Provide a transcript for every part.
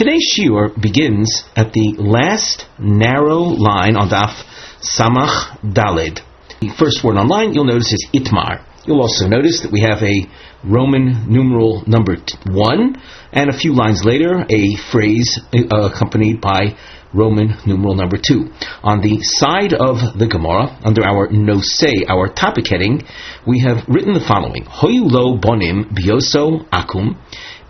Today's shiur begins at the last narrow line on Daf Samach Daled. The first word on line you'll notice is Itmar. You'll also notice that we have a Roman numeral number 1, and a few lines later a phrase accompanied by Roman numeral number 2. On the side of the Gomorrah, under our Nosei, our topic heading, we have written the following: Hoyu lo bonim bioso akum.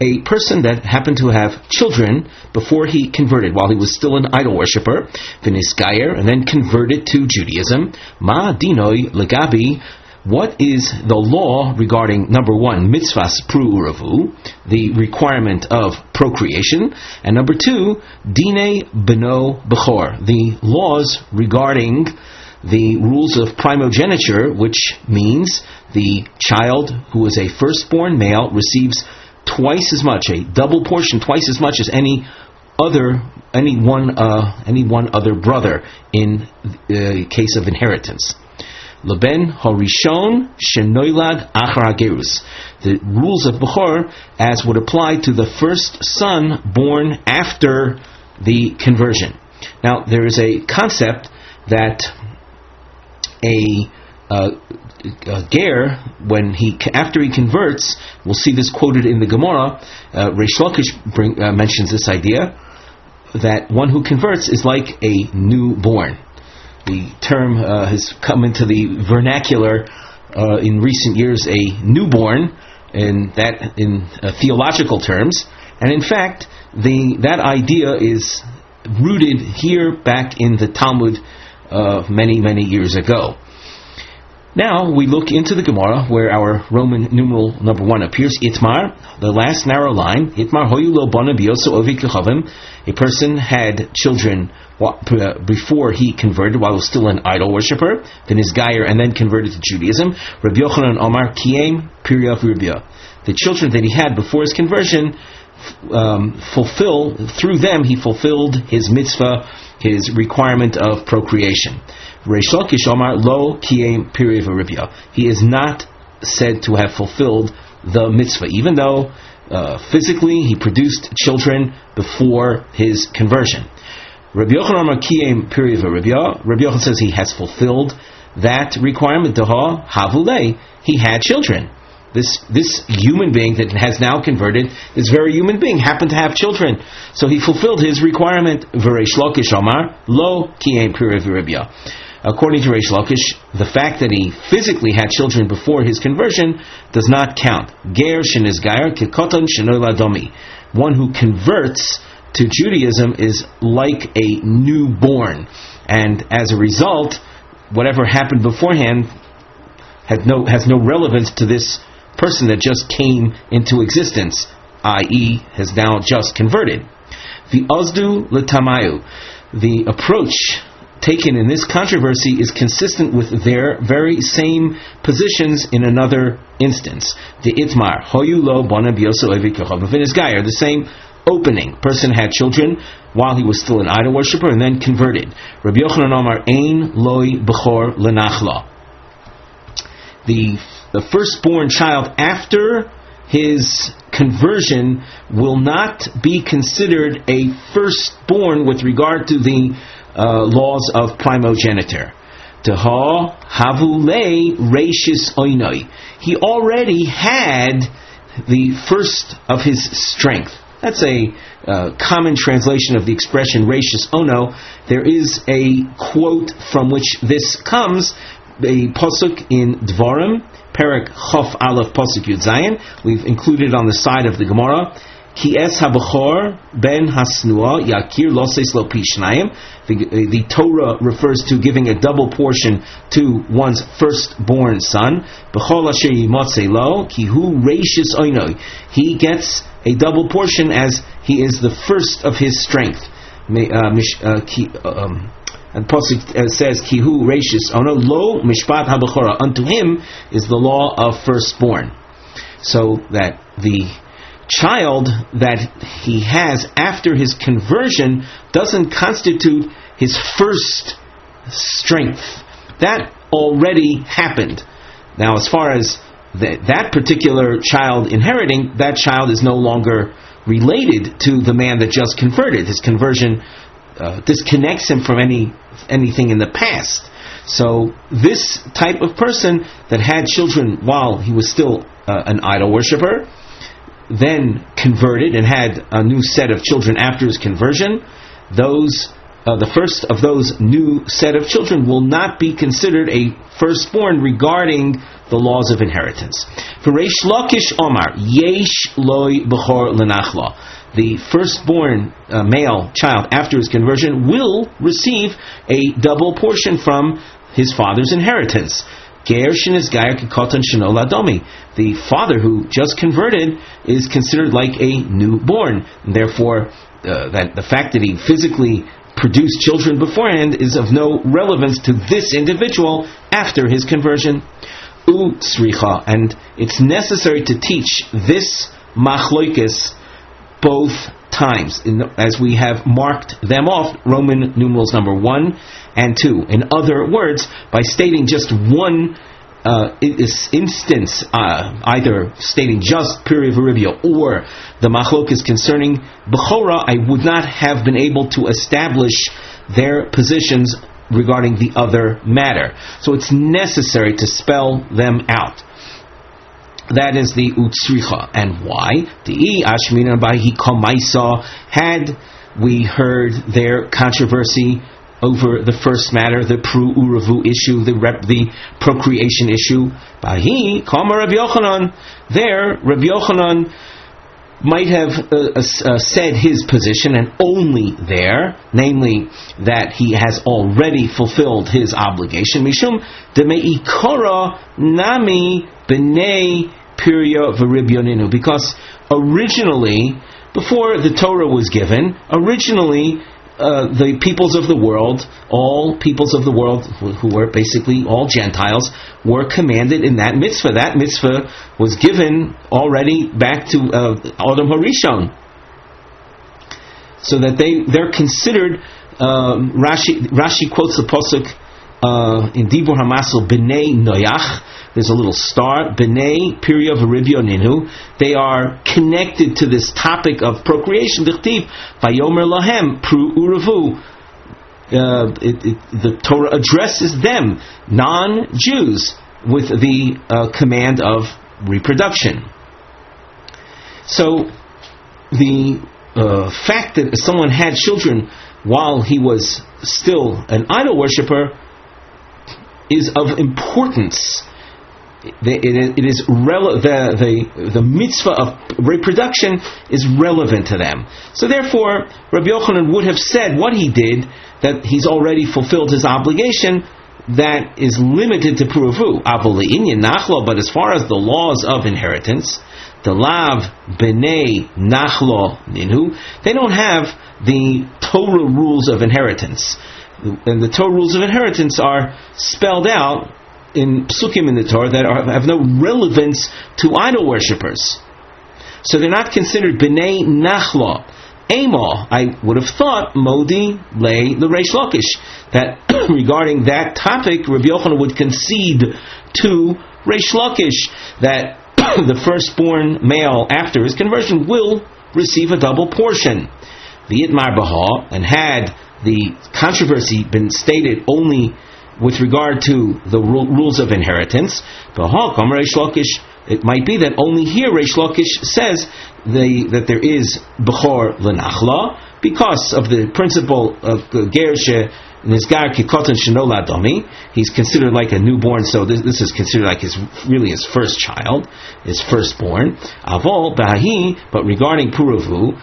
A person that happened to have children before he converted, while he was still an idol worshipper, v'nisgayer, and then converted to Judaism. Ma dinoi legabi. What is the law regarding, number 1, mitzvahs pru uravu, the requirement of procreation, and number 2, dine beno bechor, the laws regarding the rules of primogeniture, which means the child who is a firstborn male receives twice as much, a double portion, twice as much as any one other brother in the case of inheritance. Leben Harishon Shenoilad Achar Hagerus. The rules of Bechor as would apply to the first son born after the conversion. Now, there is a concept that a ger, after he converts, we'll see this quoted in the Gomorrah. Reish Lakish mentions this idea that one who converts is like a newborn. The term has come into the vernacular in recent years, a newborn, in theological terms, and in fact, that idea is rooted here back in the Talmud many years ago. Now we look into the Gemara where our Roman numeral number 1 appears. Itmar, the last narrow line. Itmar hoyu lo bona bioso ovi kechavim. A person had children before he converted, while he was still an idol worshipper, then his gayer, and then converted to Judaism. Rabbi Yochanan Omar Kiem Pirya V'Ribya. The children that he had before his conversion, through them he fulfilled his mitzvah, his requirement of procreation. Reish Lakish Omar Lo Kiem Pirya V'Ribya. He is not said to have fulfilled the mitzvah, even though physically he produced children before his conversion. Rabbi Yochanan Amar Kiem Pirya V'Ribya. Rabbi Yochanan says he has fulfilled that requirement. Daha Havulei. He had children. This human being that has now converted, this very human being, happened to have children, so he fulfilled his requirement. V'Reish Lakish Amar Lo Kiem Pirya V'Ribya. According to Reish Lakish, the fact that he physically had children before his conversion does not count. Ger shenizgayer kekoton shenoiladomi. One who converts to Judaism is like a newborn, and as a result, whatever happened beforehand has no relevance to this person that just came into existence, i.e. has now just converted. The Ozdu L'Tamayu. The approach taken in this controversy is consistent with their very same positions in another instance. The Itmar Hoyu Lo Bona Bioso Evi Kechav V'Nisgayer. The same opening. Person had children while he was still an idol worshipper and then converted. Rabbi Yochanan Omar Ein Loi Bechor Lenachla. The firstborn child after his conversion will not be considered a firstborn with regard to the laws of primogeniture. Teha Havulei Reishis Oinoi. He already had the first of his strength. That's a common translation of the expression Reishis Ono. There is a quote from which this comes, a pasuk in Dvarim, Perek Chof Aleph Pasuk Yud Zayin. We've included it on the side of the Gemara. Ki es habachor ben hasnua yakir loses lo pishnayim. The Torah refers to giving a double portion to one's firstborn son. B'chol asher yimotze lo ki hu reishis oinoi. He gets a double portion as he is the first of his strength. And Pasuk says, Kihu Reishis Ono Lo Mishpat HaBechora. Unto him is the law of firstborn. So that the child that he has after his conversion doesn't constitute his first strength. That already happened. Now, as far as that particular child inheriting, that child is no longer related to the man that just converted. His conversion disconnects him from anything in the past. So this type of person that had children while he was still an idol worshiper, then converted and had a new set of children after his conversion, the first of those new set of children will not be considered a firstborn regarding the laws of inheritance. For Reish Lakish Omar, Yesh Loi Bechor Lenachla, the firstborn male child after his conversion will receive a double portion from his father's inheritance. The father who just converted is considered like a newborn. And therefore, that the fact that he physically produced children beforehand is of no relevance to this individual after his conversion. And it's necessary to teach this machloikis both times, as we have marked them off, Roman numerals number 1 and 2. In other words, by stating just one instance, either stating just period veribia or the machlokes concerning Bechorah, I would not have been able to establish their positions regarding the other matter. So it's necessary to spell them out. That is the utsricha. And why? The ashmina by hikamaisa. Had we heard their controversy over the first matter, the pru uravu issue, the procreation issue, bahi kama Rabbi Yochanan. There, Rabbi Yochanan might have said his position, and only there, namely that he has already fulfilled his obligation. Mishum demeikora nami b'nei pirya v'ribyoninu, because originally, before the Torah was given, the peoples of the world, all peoples of the world, who were basically all Gentiles, were commanded in that mitzvah. That mitzvah was given already back to Adam HaRishon. So that they're considered, Rashi quotes the pasuk in Dibur HaMasel, B'nei Noyach. There's a little star, B'nei Pirya V'Ribyoninu. They are connected to this topic of procreation. D'chtiv, Vayomer Lahem, Pru Uravu. The Torah addresses them, non-Jews, with the command of reproduction. So, the fact that someone had children while he was still an idol worshipper is of importance. It is the mitzvah of reproduction is relevant to them. So therefore, Rabbi Yochanan would have said what he did, that he's already fulfilled his obligation, that is limited to pruvu. But as far as the laws of inheritance, the lav b'nei nachlo ninu, they don't have the Torah rules of inheritance. And the Torah rules of inheritance are spelled out in psukim in the Torah that have no relevance to idol worshippers. So they're not considered b'nei nachlo. Amo, I would have thought, Modi lay the Reish Lakish, that regarding that topic, Rabbi Yochanan would concede to Reish Lakish that the firstborn male after his conversion will receive a double portion. The Itmar Baha, and had the controversy been stated only with regard to the rules of inheritance, it might be that only here Reish Lakish says that there is Bechor Lenachla, because of the principle of Gershe Nizgar Kikotan Shenola Domi. He's considered like a newborn, so this is considered like his first child, his firstborn. Avol Bahi, but regarding Puravu,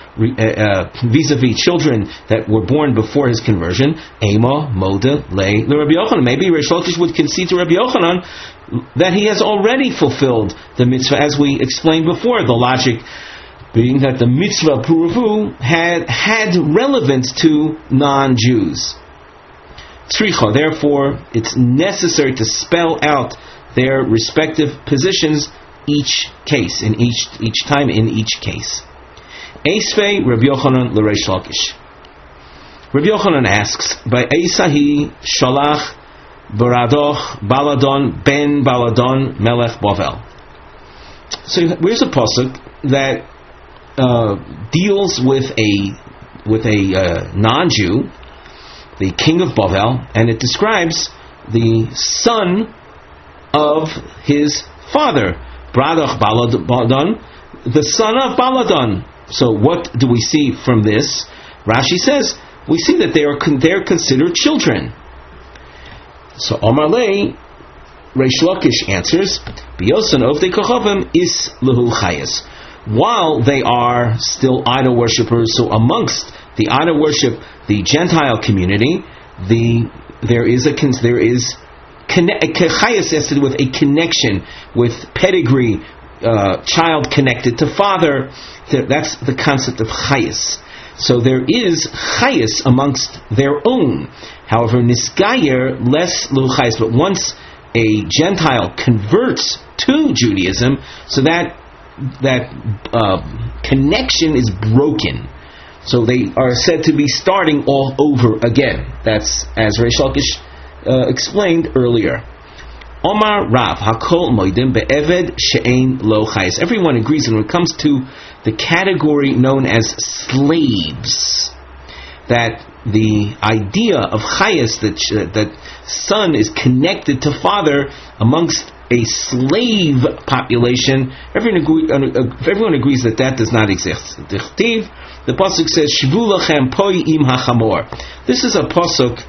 vis-a-vis children that were born before his conversion, Ema Moda Lei Rabbi Yochanan. Maybe Reish Lakish would concede to Rabbi Yochanan that he has already fulfilled the mitzvah, as we explained before. The logic being that the mitzvah Puravu had relevance to non-Jews. Tzricha, therefore, it's necessary to spell out their respective positions each case, in each time in each case. Eisvei Rabbi Yochanan l'Reish Lakish. Rabbi Yochanan asks, by Eisahi Shalach Baradoch Baladon Ben Baladon Melech Bavel. So here's a pasuk that deals with a non-Jew, the king of Bavel, and it describes the son of his father, Bradach Baladon, the son of Baladon. So what do we see from this? Rashi says, we see that they're considered children. So Omar Lei, Reish Lakish answers, Biyosan Ovdei Kochavim is Lehu Chayas. While they are still idol worshippers, so amongst the idol worship, the Gentile community, there is Chayas has to do with a connection, with pedigree, child connected to father. That's the concept of Chayas. So there is Chayas amongst their own. However, Nisgayer, less Lehu Chayas, but once a Gentile converts to Judaism, so that connection is broken. So they are said to be starting all over again. That's as Reish Lakish explained earlier. Omar Rav Hakol Moedim Be'eved She'ein Lo Chayes. Everyone agrees when it comes to the category known as slaves, that the idea of Chayes, that son is connected to father amongst a slave population, everyone agrees that does not exist. The pasuk says, "Shvu lachem poi im hachamor." This is a pasuk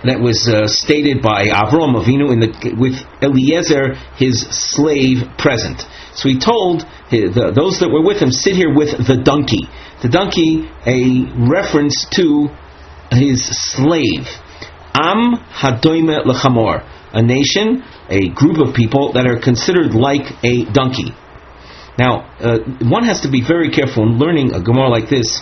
that was stated by Avram Avinu with Eliezer, his slave, present. So he told those that were with him, sit here with the donkey. The donkey, a reference to his slave. Am hadoime lechamor, a nation, a group of people that are considered like a donkey. Now, one has to be very careful in learning a Gemara like this.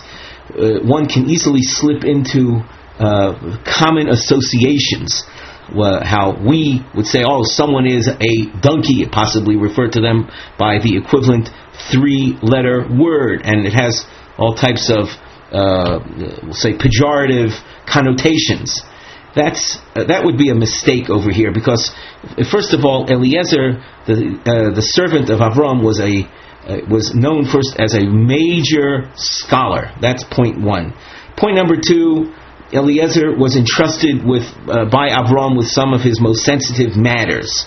One can easily slip into common associations. How we would say, someone is a donkey, it possibly referred to them by the equivalent 3-letter word, and it has all types of, we'll say, pejorative connotations. That would be a mistake over here, because first of all, Eliezer, the servant of Avram, was known first as a major scholar. That's point one. Point number two, Eliezer was entrusted by Avram with some of his most sensitive matters,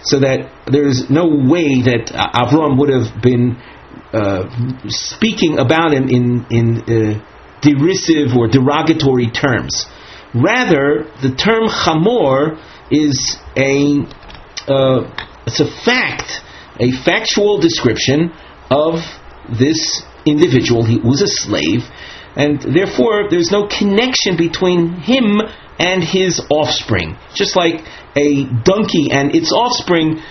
so that there's no way that Avram would have been speaking about him in derisive or derogatory terms. Rather, the term chamor is it's a fact, a factual description of this individual. He was a slave, and therefore there's no connection between him and his offspring. Just like a donkey and its offspring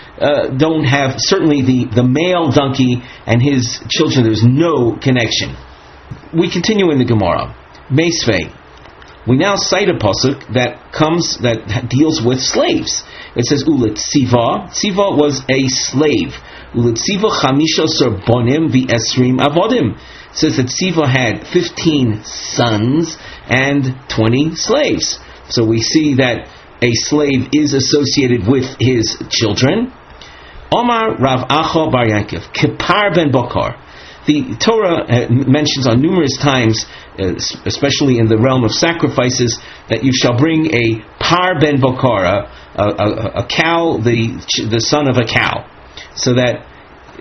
don't have, certainly the male donkey and his children, there's no connection. We continue in the Gemara. Meisvei. We now cite a pasuk that deals with slaves. It says Ulet Siva. Siva was a slave. Ulet Siva chamisha sor bonim v'esrim avodim. It says that Siva had 15 sons and 20 slaves. So we see that a slave is associated with his children. Omar Rav Acha Bar Yankov Kipar ben Bakar. The Torah mentions on numerous times, especially in the realm of sacrifices, that you shall bring a par ben bakar, a cow, the son of a cow. So that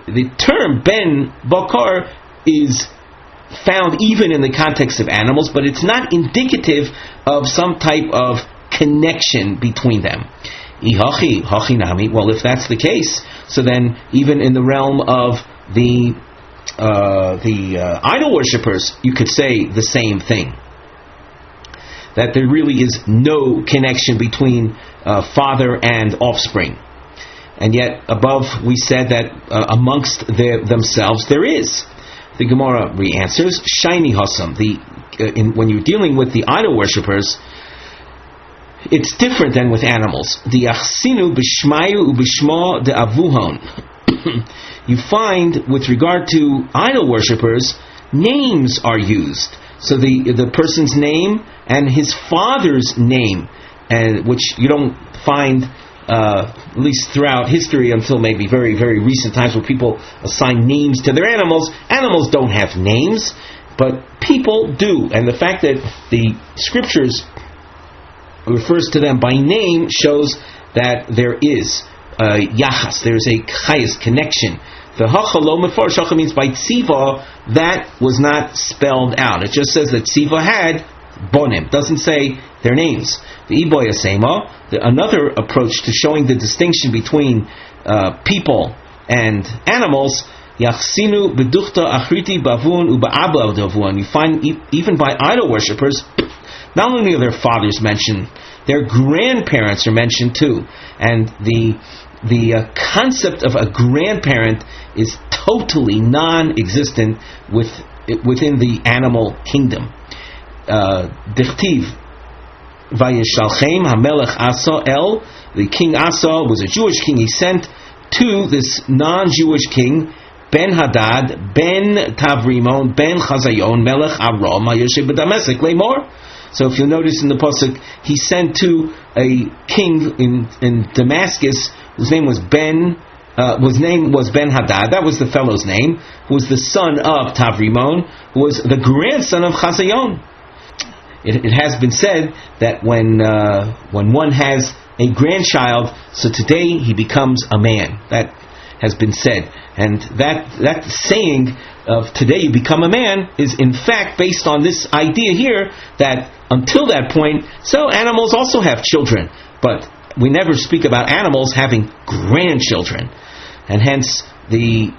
the term ben bakar is found even in the context of animals, but it's not indicative of some type of connection between them. Well, if that's the case, so then even in the realm of the idol worshippers, you could say the same thing. That there really is no connection between father and offspring. And yet, above we said that amongst themselves there is. The Gemara re-answers, Shiny Hossam. When you're dealing with the idol worshippers, it's different than with animals. The Achsinu b'shmayu ub'shma de avuhon. You find, with regard to idol worshippers, names are used. So the person's name and his father's name, and which you don't find at least throughout history until maybe very, very recent times, where people assign names to their animals. Animals don't have names, but people do. And the fact that the scriptures refers to them by name shows that there is yachas, there is a chayas, connection. The hachalo mefarshach means by tziva, that was not spelled out. It just says that tziva had bonim. Doesn't say their names. The iboya sema, another approach to showing the distinction between people and animals. Yachsinu beduchta achriti bavun uba'abla davun. You find even by idol worshippers, not only are their fathers mentioned, their grandparents are mentioned too. And the concept of a grandparent is totally non-existent within the animal kingdom. Dichtiv vayishalchem hamelech Asa el, the king Asa was a Jewish king. He sent to this non-Jewish king Ben Hadad, Ben Tavrimon, Ben Chazayon, Melech Aram, Hayoshev b'Damasek Lemor. So if you'll notice in the pasuk, he sent to a king in Damascus whose name was Ben Hadad. That was the fellow's name, who was the son of Tavrimon, who was the grandson of Chazayon. It has been said that when one has a grandchild, so today he becomes a man. That has been said, and that saying of today you become a man is in fact based on this idea here that until that point, so animals also have children, but we never speak about animals having grandchildren, and hence the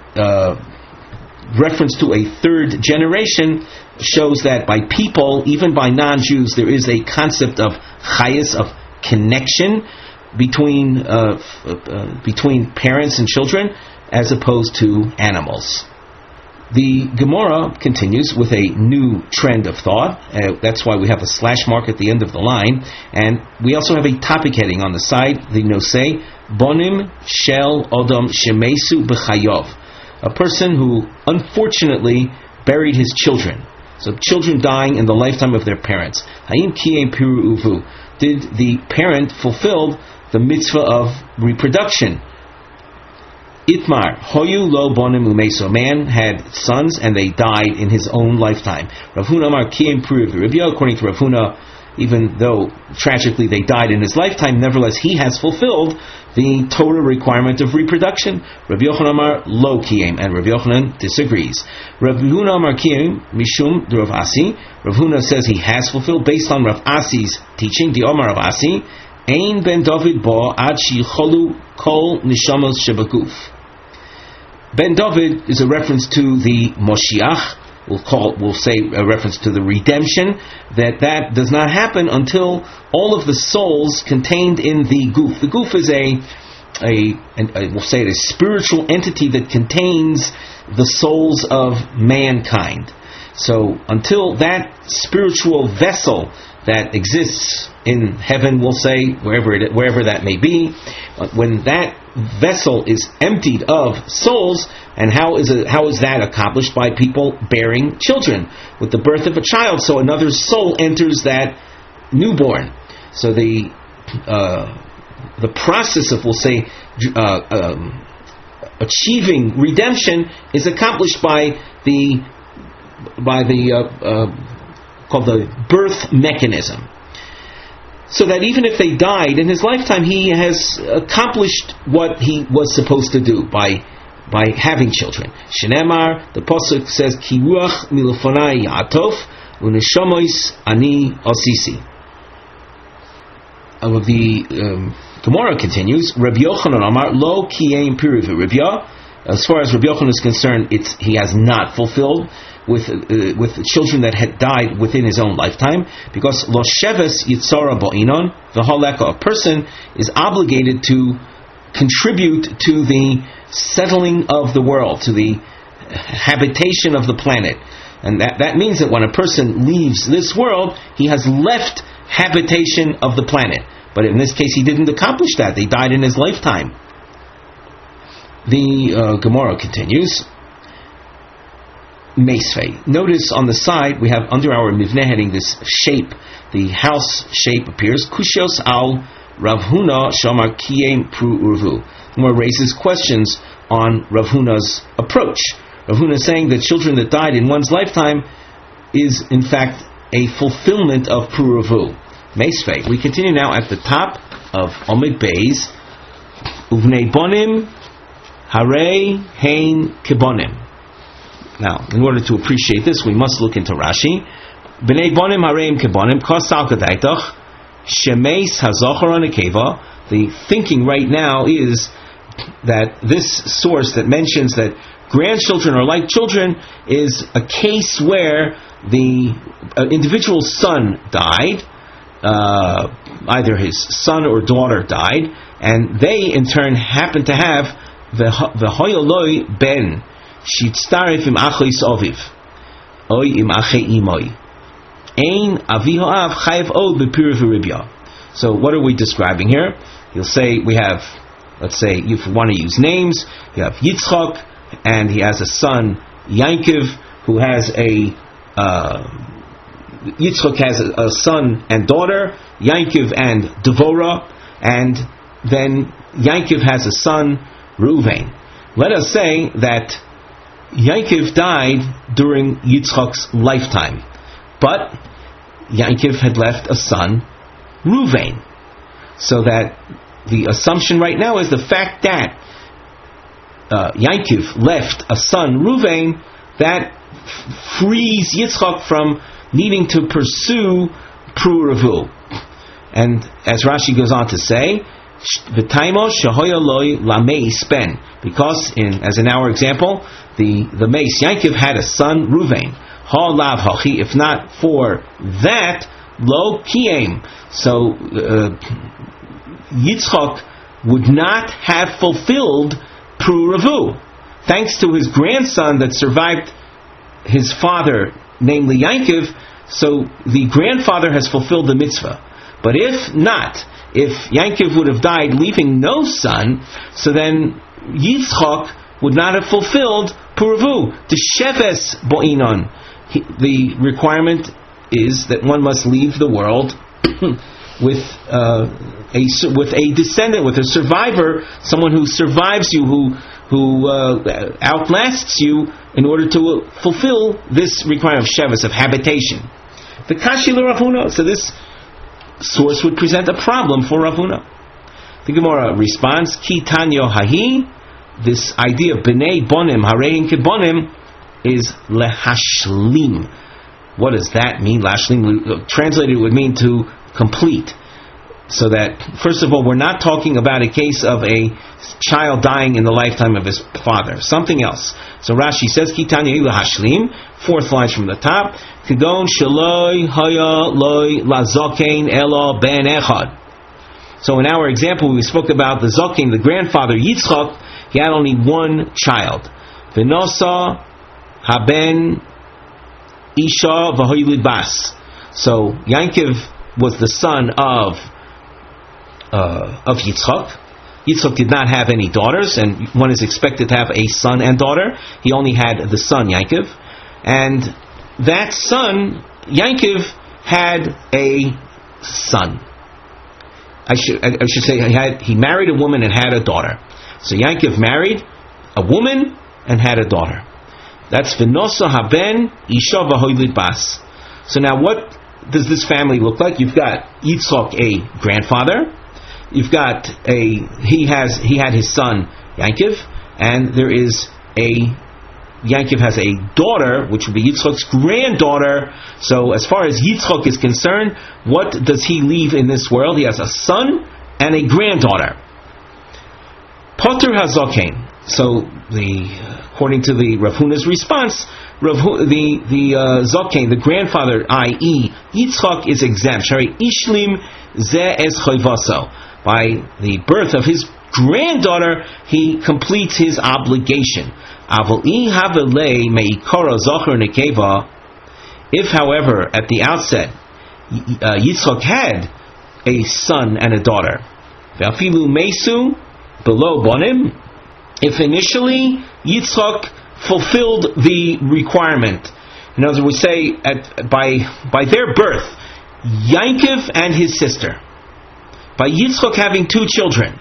reference to a third generation shows that by people, even by non-Jews, there is a concept of chayas, of connection between parents and children, as opposed to animals. The Gomorrah continues with a new trend of thought. That's why we have a slash mark at the end of the line, and we also have a topic heading on the side. The nosei bonim shel odom shemesu b'chayov, a person who unfortunately buried his children. So children dying in the lifetime of their parents. Haim kiyem piru uvu, did the parent fulfill the mitzvah of reproduction? Itmar, hoyu lo bonim umeso, man had sons and they died in his own lifetime. Rav Huna Amar kiyem piru uvu, according to Rav Huna, even though tragically they died in his lifetime, nevertheless he has fulfilled the Torah requirement of reproduction. Rav Yochanan Amar lo kiyem, and Rav Yochanan disagrees. Rav Huna Amar kiyem mishum de Rav Asi. Rav Huna says he has fulfilled based on Rav Asi's teaching. The Omar Rav Asi, ein ben David bo ad shicholu kol nishamos shebaguf. Ben David is a reference to the Moshiach. We'll say a reference to the redemption, that does not happen until all of the souls contained in the goof. The goof is we'll say a spiritual entity that contains the souls of mankind. So until that spiritual vessel that exists in heaven, we'll say, wherever that may be, when that vessel is emptied of souls, and how is that accomplished? By people bearing children, with the birth of a child. So another soul enters that newborn. So the process of, we'll say, achieving redemption is accomplished by the called the birth mechanism. So that even if they died in his lifetime, he has accomplished what he was supposed to do by having children. Shenemar, the pasuk says, Ki ruach milefonai ya'atof u'neshamois ani osisi. The Gemara continues, Rabbi Yochanan Amar lo kiyem piriv. As far as Rabbi Yochanan is concerned, he has not fulfilled with children that had died within his own lifetime, because lo sheves yitzara bo'inon v'holeka, a person is obligated to contribute to the settling of the world, to the habitation of the planet, and that means that when a person leaves this world, he has left habitation of the planet. But in this case, he didn't accomplish that. They died in his lifetime. The Gemara continues. Meisvei. Notice on the side we have under our mivneh heading this shape. The house shape appears. Kushios al Rav Huna Shamar Kiyem Pru Urvu. Gemara raises questions on Rav Huna's approach. Rav Huna is saying that children that died in one's lifetime is in fact a fulfillment of Pru Urvu. Meisvei. We continue now at the top of Omid Beis. Uvnei Bonim Harei Hein Kibonim. Now, in order to appreciate this, we must look into Rashi. Bnei Bonim Hareim Kibonim Kosal Kadaitach Shemeis Hazochar Nekeva. The thinking right now is that this source that mentions that grandchildren are like children is a case where the individual son died, either his son or daughter died, and they in turn happen to have the Hoyoloi Ben Shitztarif im Achois Oviv Oy im Ache Imoy Ein Avihoav Chayev Od Bepiriv Ribya. So what are we describing here? You'll say we have, let's say, if you want to use names, you have Yitzchak, and he has a son, Yankiv, who has Yitzchak has a son and daughter, Yankiv and Devorah, and then Yankiv has a son, Reuven. Let us say that Yankiv died during Yitzchak's lifetime, but Yankiv had left a son, Reuven. So that the assumption right now is the fact that Yankiv left a son, Reuven, that frees Yitzchak from needing to pursue Pru Revu. And as Rashi goes on to say, V'taimo shehoya loy lameis ben, because as in our example, the mace Yankiv had a son, Reuven. Ha lav hachi, if not for that, lo kiyem. So Yitzchak would not have fulfilled Pru Revu, thanks to his grandson that survived his father, namely Yankiv. So the grandfather has fulfilled the mitzvah. But if not, if Yankiv would have died leaving no son, so then Yitzchak would not have fulfilled Pru Revu. The sheves bo'inon. The requirement is that one must leave the world with a descendant, with a survivor, someone who survives you, who outlasts you, in order to fulfill this requirement of sheves, of habitation. The kashi Rav Huna. So this source would present a problem for Rav Huna. The Gemara responds, Ki tanyo hahi. This idea of bnei bonim harein kibonim is lehashlim. What does that mean? Lashlim, translated, would mean to complete. So that, first of all, we're not talking about a case of a child dying in the lifetime of his father. Something else. So Rashi says, Ki tanya lehashlim, fourth line from the top, Kigon shaloi haya loi lazokein elo ben echad. So in our example, we spoke about the zokein, the grandfather Yitzchak. He had only one child. V'nosa haben isha v'hoylid bas. So Yankiv was the son of Yitzchak. Yitzchak did not have any daughters, and one is expected to have a son and daughter. He only had the son Yankiv, and that son Yankiv had a son. I should say he married a woman and had a daughter. So Yankiv married a woman and had a daughter. That's v'nosa haben isha v'hoylid bas. So now what does this family look like? You've got Yitzchak, a grandfather. You've got he had his son Yankiv, and there is Yankiv has a daughter, which would be Yitzchak's granddaughter. So as far as Yitzchak is concerned, what does he leave in this world? He has a son and a granddaughter. Poter hazokein. So according to the Rav Huna's response, the zokein, the grandfather, i.e. Yitzchak, is exempt. Shari ishlim ze es choivaso. By the birth of his granddaughter, he completes his obligation. If, however, at the outset Yitzchak had a son and a daughter, below bonim, if initially Yitzchak fulfilled the requirement, in other words, we say by their birth, Yankiv and his sister, by Yitzchok having 2 children,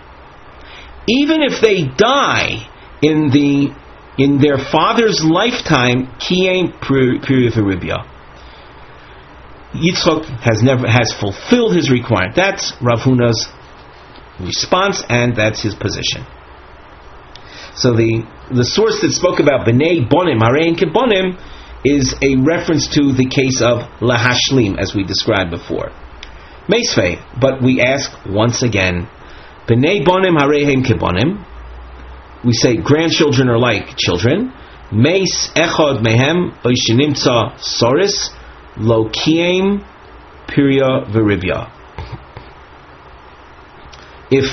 even if they die in their father's lifetime, Kiyem Piri Veribya. Yitzchok has fulfilled his requirement. That's Rav Huna's response, and that's his position. So the source that spoke about B'nei Bonim, Harein Kebonim, is a reference to the case of Lahashlim, as we described before. Meisvei, but we ask once again, B'nei Bonim Harein Kebonim, we say grandchildren are like children. Meis Echad Mehem Oishinimtza Soris Lo Kiem Piria Veribya. If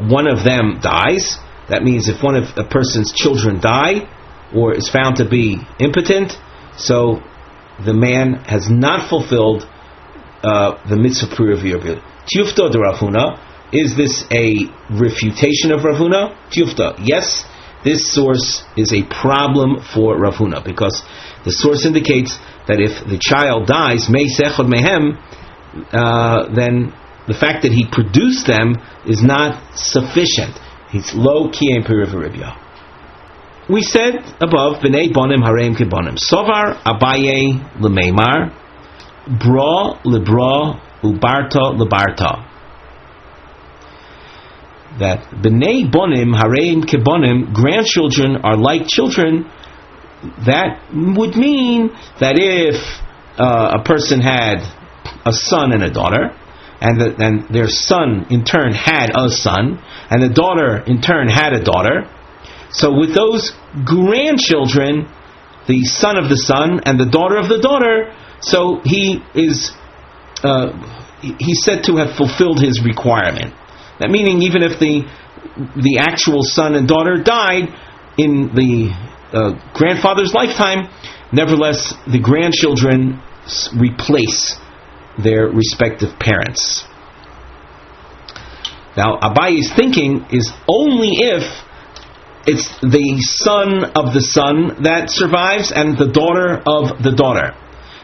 one of them dies, that means if one of a person's children die or is found to be impotent, so the man has not fulfilled the mitzvah Piria Veribya. Tiyufta de Rav Huna. Is this a refutation of Rav Huna? Tiyufta. Yes, this source is a problem for Rav Huna, because the source indicates that if the child dies, Meis Echad Mehem, then the fact that he produced them is not sufficient. He's lo Kiyem Piri Veribya. We said above, B'nei Bonim Hareim Kebonim. Sovar Abaye L'meimar, Bra Lebra Ubarta Lebarta. That B'nei Bonim Hareim Kebonim, grandchildren are like children. That would mean that if a person had a son and a daughter, and their son in turn had a son, and the daughter in turn had a daughter, so with those grandchildren, the son of the son and the daughter of the daughter, so he's said to have fulfilled his requirement. That meaning, even if the actual son and daughter died in the grandfather's lifetime, nevertheless the grandchildren replace their respective parents. Now, Abayi's thinking is only if it's the son of the son that survives and the daughter of the daughter.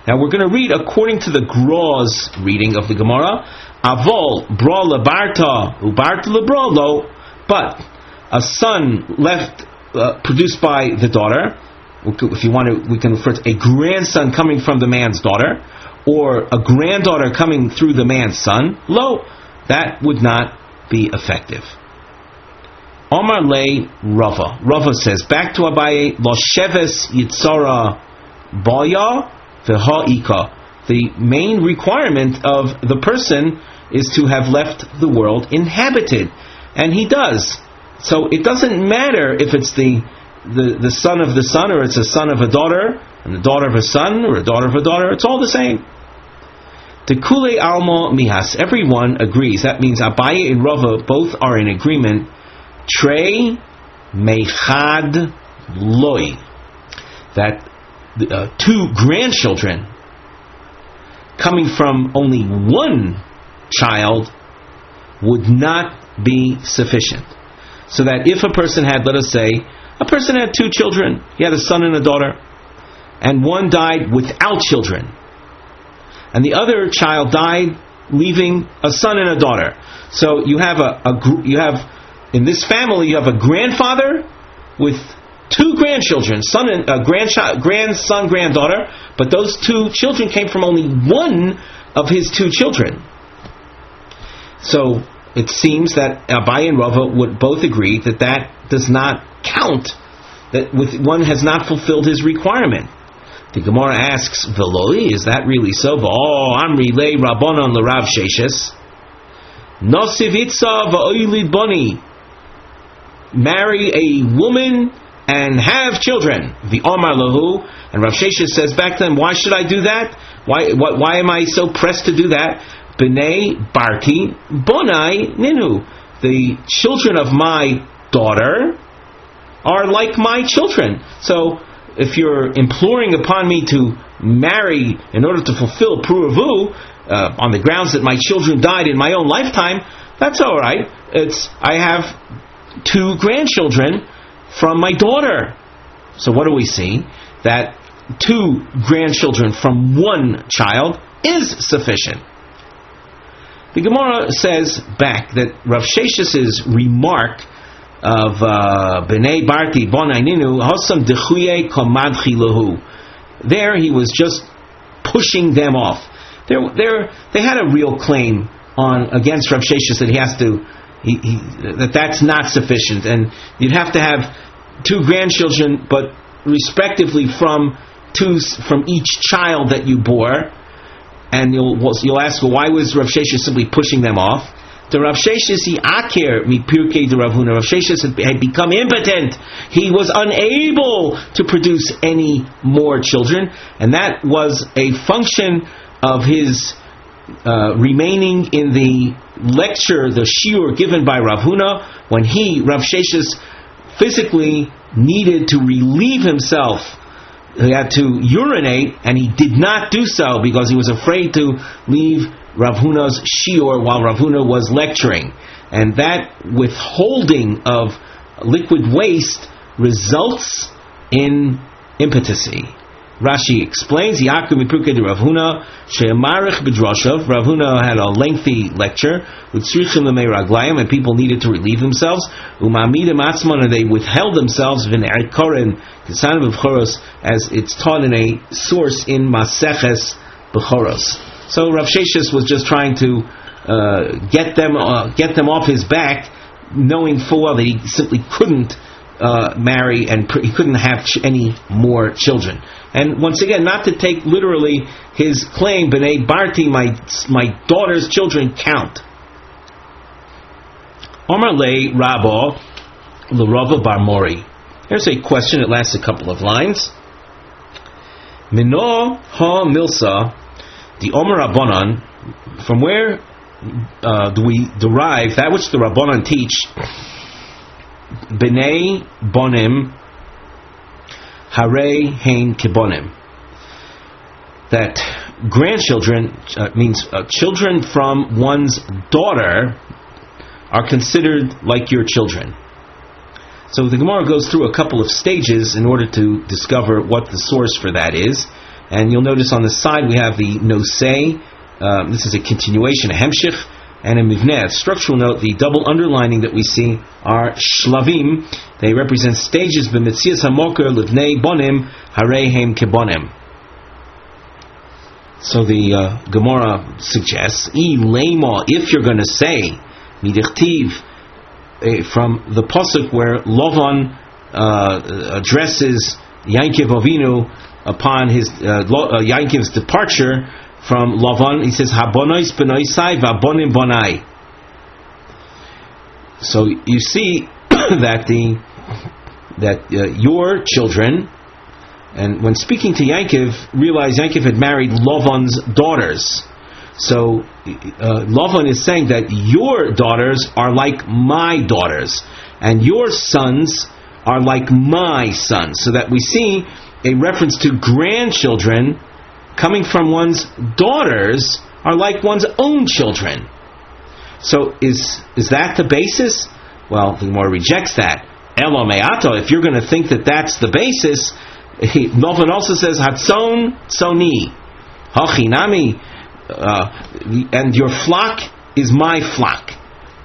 Now, we're going to read according to the Gro's reading of the Gemara. Avol bra lebarta ubarta lebrolo, but a son left produced by the daughter. If you want to, we can refer to a grandson coming from the man's daughter, or a granddaughter coming through the man's son. Lo, that would not be effective. Omar le Rava. Rava says back to Abaye, lo sheves yitzara baya v'ha'ika. The main requirement of the person is to have left the world inhabited, and he does. So it doesn't matter if it's the son of the son, or it's a son of a daughter, and the daughter of a son, or a daughter of a daughter. It's all the same. Tekule alma mihas. Everyone agrees. That means Abaye and Rava both are in agreement. Trei mechad loi. That 2 grandchildren coming from only one child would not be sufficient. So that if a person had, let us say, a person had 2 children, he had a son and a daughter, and one died without children, and the other child died leaving a son and a daughter. So you have in this family you have a grandfather with 2 grandchildren, son and grandson, granddaughter, but those 2 children came from only one of his 2 children. So it seems that Abaye and Rava would both agree that does not count, that one has not fulfilled his requirement. The Gemara asks, Veloi, is that really so? Oh, Amri le Rabbanon l'Rav Sheshes. Nosivitza va'oilid boni. Marry a woman and have children. The Omar lahu, and Rav Sheshes says back to him, why should I do that? Why am I so pressed to do that? B'nei barti bonai ninu. The children of my daughter are like my children. So if you're imploring upon me to marry in order to fulfill pruavu on the grounds that my children died in my own lifetime, that's all right. I have 2 grandchildren from my daughter. So what do we see? That 2 grandchildren from one child is sufficient. The Gemara says back that Rav Shesh's remark of B'nei Barti Bonaininu Hosam Dechuye Komad Chilahu. There he was just pushing them off. They had a real claim against Rav Sheshes that he has to that's not sufficient, and you'd have to have 2 grandchildren, but respectively from each child that you bore. And you'll ask, well, why was Rav Sheshes simply pushing them off? The Rav Sheshes he akir mi pirkei de Rav Huna. Rav Sheshes had become impotent. He was unable to produce any more children, and that was a function of his remaining in the lecture, the shiur given by Rav Huna, when Rav Sheshes, physically needed to relieve himself. He had to urinate, and he did not do so because he was afraid to leave Rav Huna's shiur while Rav Huna was lecturing. And that withholding of liquid waste results in impotency. Rashi explains, Yaakov Mipruke de Rav Huna, She'amarich b'drashav. Rav Huna had a lengthy lecture, with tzrichim lemei raglayim, and people needed to relieve themselves. Umamidim atzmon, and they withheld themselves, v'ne'er koren, Kisan b'choros, as it's taught in a source in Maseches B'choros. So Rav Sheshes was just trying to get them off his back, knowing full well that he simply couldn't marry and he couldn't have any more children. And once again, not to take literally his claim, B'nei Barti, my daughter's children count. Omar Le Rabba L'Rava Bar Mori. Here's a question, it lasts a couple of lines. Mino ha milsa, the Omer Rabbanan, from where do we derive that which the Rabbanan teach? B'nei bonim Harei hein kibonim, that grandchildren means children from one's daughter are considered like your children. So the Gemara goes through a couple of stages in order to discover what the source for that is. And you'll notice on the side we have the nosei. This is a continuation, a hemshich, and a mivneh. Structural note, the double underlining that we see are shlavim. They represent stages. B'metzias hamoker livnei bonim harei hem kebonim. So the Gemara suggests, if you're going to say midichtiv, from the pasuk where Lavan addresses Yaakov Avinu upon his Yaakov's departure from Lavan, he says Habonois benoisai v'abonim bonai. So you see that your children, and when speaking to Yaakov, realize Yaakov had married Lavan's daughters. So Lavan is saying that your daughters are like my daughters, and your sons are like my sons. So that we see a reference to grandchildren coming from one's daughters are like one's own children. So is that the basis? Well, the Gemara rejects that. Elo me'ato, if you're going to think that that's the basis, Lavan also says Hatzon Tsoni Hachinami, and your flock is my flock.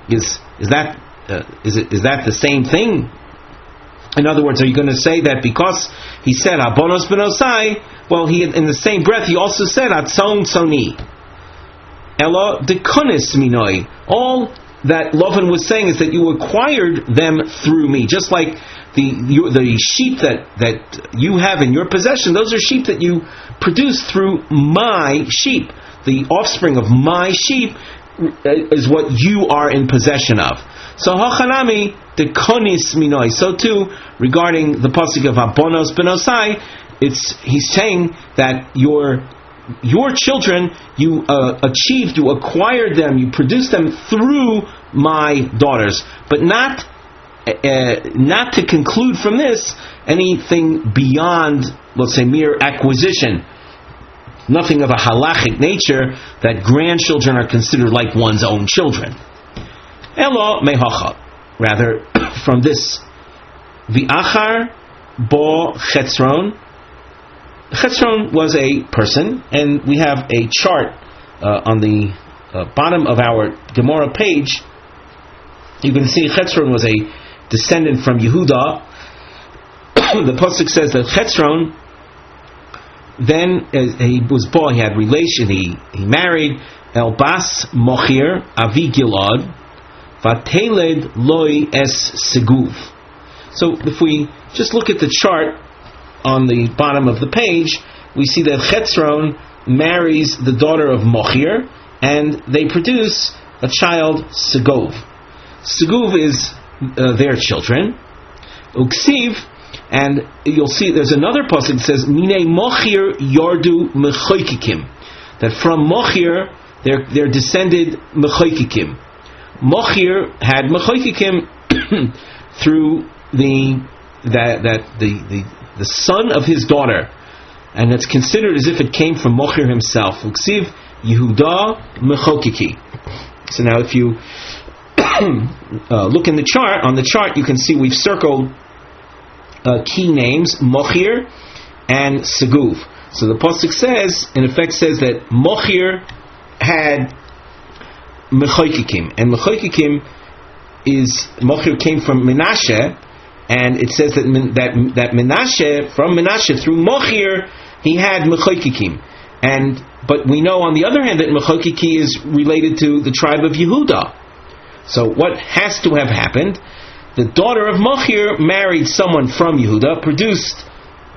Is that the same thing? In other words, are you going to say that because he said Abonos Benosai, well, he in the same breath he also said Atzon Tsoni Elo Dekonis Minoi? All that Lavan was saying is that you acquired them through me, just like the sheep that you have in your possession. Those are sheep that you produce through my sheep. The offspring of my sheep is what you are in possession of. So hachanami dekonis minoi. So too regarding the pasuk of Abonos Benosai, he's saying that your children you achieved, you acquired them, you produced them through my daughters, but not to conclude from this anything beyond, let's say, mere acquisition. Nothing of a halachic nature that grandchildren are considered like one's own children. Elo mehacha. Rather, from this, v'achar bo chetzron. Chetzron was a person, and we have a chart on the bottom of our Gomorrah page, you can see Chetzron was a descendant from Yehuda. The pasuk says that Chetzron, then he was born, he had relation, he married El Bas Mochir Avi Gilad Vateled Loi Es Seguv. So if we just look at the chart on the bottom of the page, we see that Chetzron marries the daughter of Mochir, and they produce a child, Segov. Segov is their children. Uksiv, and you'll see there's another pasuk that says, Mine Mochir Yardu Mechoikikim, that from Mochir they're descended Mechoikikim. Mochir had Mechoikikim through the son of his daughter, and it's considered as if it came from Mochir himself. Uksiv Yehuda Mechokiki. So now if you look in the chart, on the chart you can see we've circled key names, Mochir and Seguv. So the pasuk says, in effect says that Mochir had Mechoikikim, and Mechoikikim is, Mochir came from Menashe, and it says that Menashe, from Menashe through Mochir, he had Mechoikikim. But we know on the other hand that Mechokiki is related to the tribe of Yehuda. So what has to have happened? The daughter of Mochir married someone from Yehuda, produced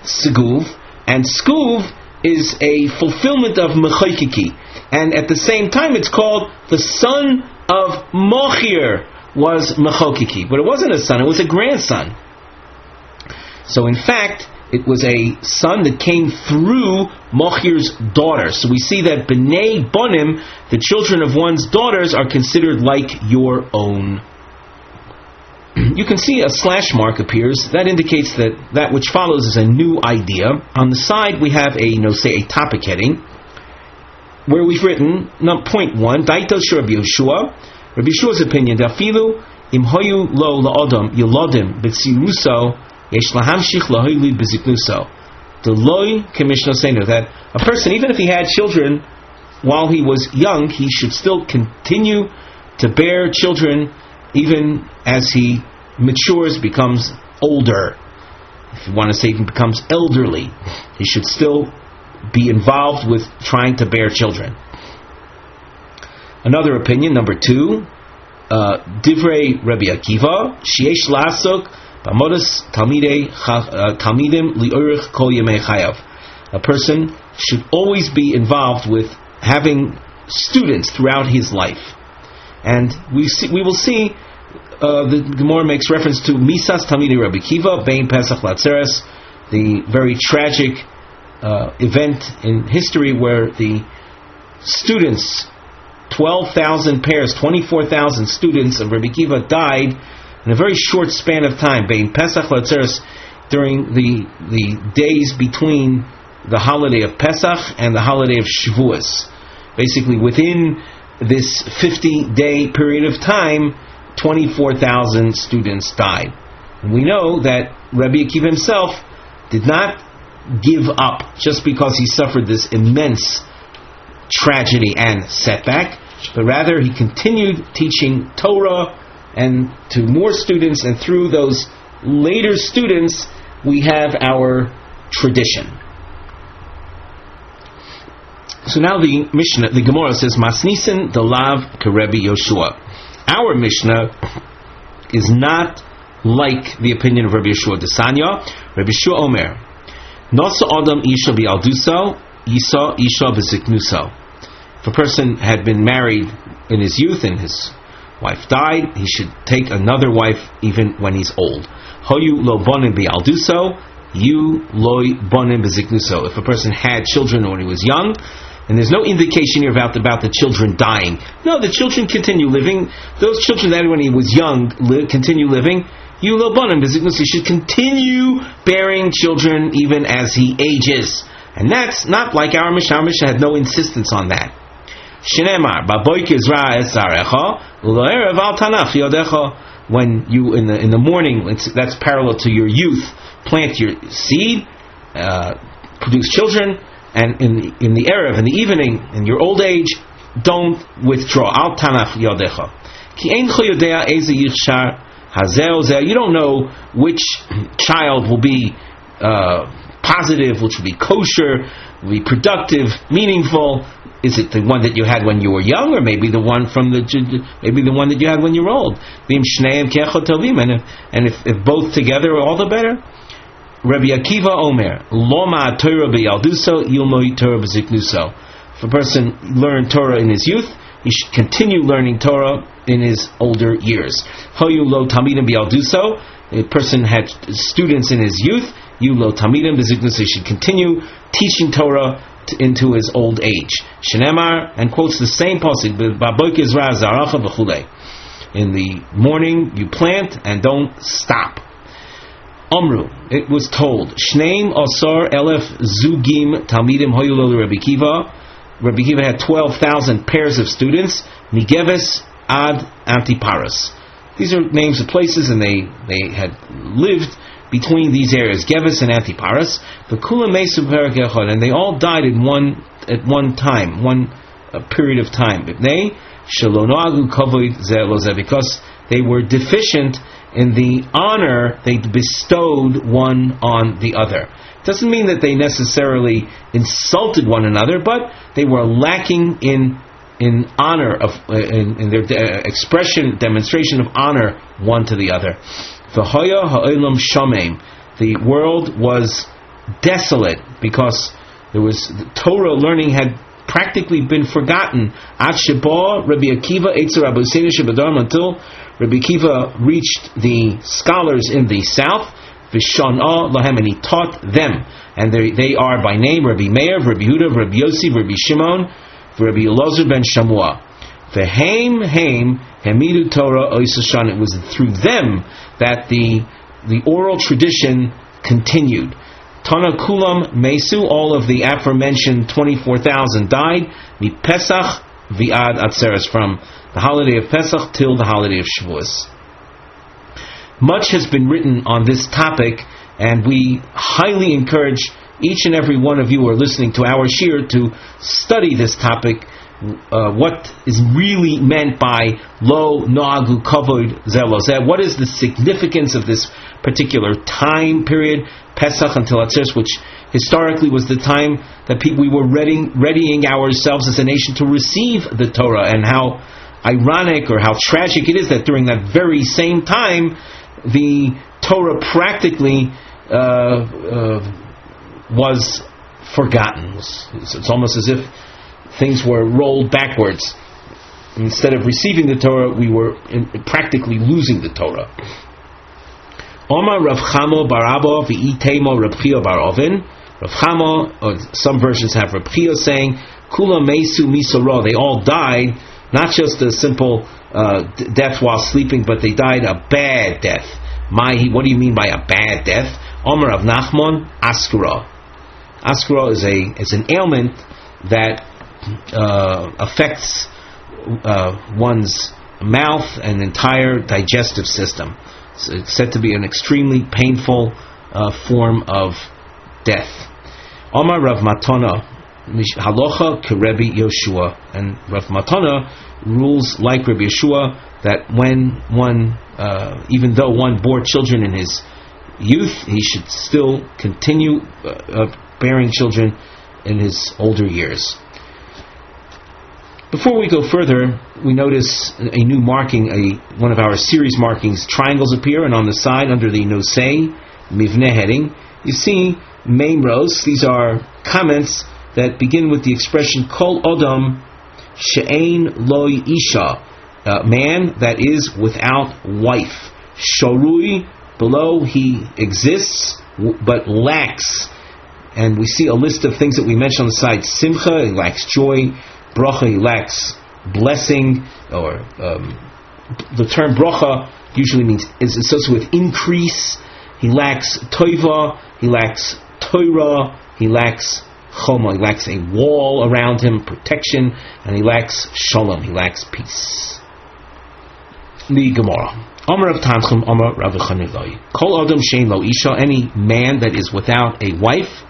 Seguv, and Seguv is a fulfillment of Mechokiki. And at the same time it's called the son of Mochir was Mechokiki. But it wasn't a son, it was a grandson. So in fact, it was a son that came through Mochir's daughter. So we see that B'nai Bonim, the children of one's daughters, are considered like your own. You can see a slash mark appears. That indicates that which follows is a new idea. On the side we have a topic heading, where we've written, point 1, Daito Rabbi Yehoshua, Rabbi Yeshua's opinion, Dafilu imhoyu lo la'odam yolodim b'tziruso yesh lahamshich lahoyli b'ziknuso. The loy commissioner saying that a person, even if he had children while he was young, he should still continue to bear children even as he matures, becomes older. If you want to say he becomes elderly, he should still be involved with trying to bear children. Another opinion, number 2, Divrei Rabbi Akiva, Sheyesh Lasok B'Amodas Talmidim Li'orich Kol Yemei Chayav. A person should always be involved with having students throughout his life. And we will see the Gomorrah makes reference to Misas Talmidei Rabbi Akiva Bein Pesach Latzeres, the very tragic event in history where the students, 12,000 pairs, 24,000 students of Rabbi Akiva died in a very short span of time, Bein Pesach Latzeres, during the days between the holiday of Pesach and the holiday of Shavuos. Basically, within this 50-day period of time, 24,000 students died. And we know that Rabbi Akiva himself did not give up just because he suffered this immense tragedy and setback, but rather he continued teaching Torah and to more students, and through those later students we have our tradition. So now the Mishnah, the Gemara says, Masnisen delav kerebi Yoshua. Our Mishnah is not like the opinion of Rabbi Yeshua Desanya. Rabbi Yeshua Omer, Nosa Adam Isha Bi'alduso, Isa Isha B'ziknuso. If a person had been married in his youth and his wife died, he should take another wife even when he's old. Hoyu lo bonim bi'alduso, you loy bonim b'ziknuso. If a person had children when he was young, and there's no indication here about the children dying. No, the children continue living. Those children that when he was young continue living. You lo bonim b'ziknuso, you should continue bearing children even as he ages. And that's not like our Mishnah. Our Mishnah had no insistence on that. Shneimar ba'boyke zra es zarecha u'lo'erev al tanach yodecha. When you in the morning, that's parallel to your youth, plant your seed, produce children, and in the erev, in the evening, in your old age, don't withdraw. Al tanach yodecha. Ki eincho yodea eze yichshar hazeh zeh. You don't know which child will be positive, which will be kosher, will be productive, meaningful. Is it the one that you had when you were young, or maybe the one that you had when you were old? And if both together, all the better. Rabbi Akiva Omer, Loma Torah b'yalduso, Yilmoi Torah b'ziknuso. If a person learned Torah in his youth, he should continue learning Torah in his older years. Hoyu lo tamidim b'yalduso. A person had students in his youth. You lo tamidim b'ziknuso. He should continue teaching Torah into his old age. Shenemar, and quotes the same pasuk, in the morning you plant and don't stop. Omru, it was told, Shneim Asar Elef Zugim Talmidim Hoyulo Rabbi Kiva. Rabbi Kiva had 12,000 pairs of students. Migeves Ad Antiparas. These are names of places, and they had lived between these areas, Gevis and Antiparas, and they all died at one time, one period of time. Because they were deficient in the honor they bestowed one on the other. It doesn't mean that they necessarily insulted one another, but they were lacking in honor in their demonstration of honor one to the other. The world was desolate because Torah learning had practically been forgotten. Until Rabbi Akiva reached the scholars in the south, and he taught them. And they are by name Rabbi Meir, Rabbi Yehuda, Rabbi Yossi, Rabbi Shimon, Rabbi Elazar ben Shamua. Hamidu Torah Oisashan. It was through them that the oral tradition continued. Tana Kulam Mesu, all of the aforementioned 24,000 died. Mi Pesach Viad Atzeres, from the holiday of Pesach till the holiday of Shavuos. Much has been written on this topic, and we highly encourage each and every one of you who are listening to our shir to study this topic. What is really meant by lo noagu kavod zelozeh? What is the significance of this particular time period, Pesach until Atzeres, which historically was the time that we were readying ourselves as a nation to receive the Torah, and how ironic or how tragic it is that during that very same time the Torah practically was forgotten. It's almost as if things were rolled backwards. Instead of receiving the Torah, we were practically losing the Torah. Omar Rav Chamo bar Abba v'itemo Rav Chia bar Ovin. Rav Chamo, or some versions have Rav Chia saying, Kula mesu misora. They all died, not just a simple death while sleeping, but they died a bad death. What do you mean by a bad death? Omar Rav Nachman, Askura. Askura is an ailment that affects one's mouth and entire digestive system. So it's said to be an extremely painful form of death. Omar Rav Matana, halacha kerebi Yoshua, and Rav Matana rules like Rabbi Yeshua, that when one, even though one bore children in his youth, he should still continue bearing children in his older years. Before we go further, we notice a new marking, one of our series markings. Triangles appear, and on the side, under the Nosei Mivneh heading, you see Meimros. These are comments that begin with the expression Kol Odom She'ein Loi Isha, man that is without wife. Shorui, below, he exists but lacks. And we see a list of things that we mentioned on the side. Simcha, he lacks joy. Bracha, he lacks blessing, or the term bracha usually is associated with increase. He lacks toiva, he lacks torah, he lacks choma, he lacks a wall around him, protection, and he lacks shalom, he lacks peace. The Gomorrah. Amar of Tanchum, Amar Rav Yehonasan. Kol Adam Shein Lo Isha, any man that is without a wife.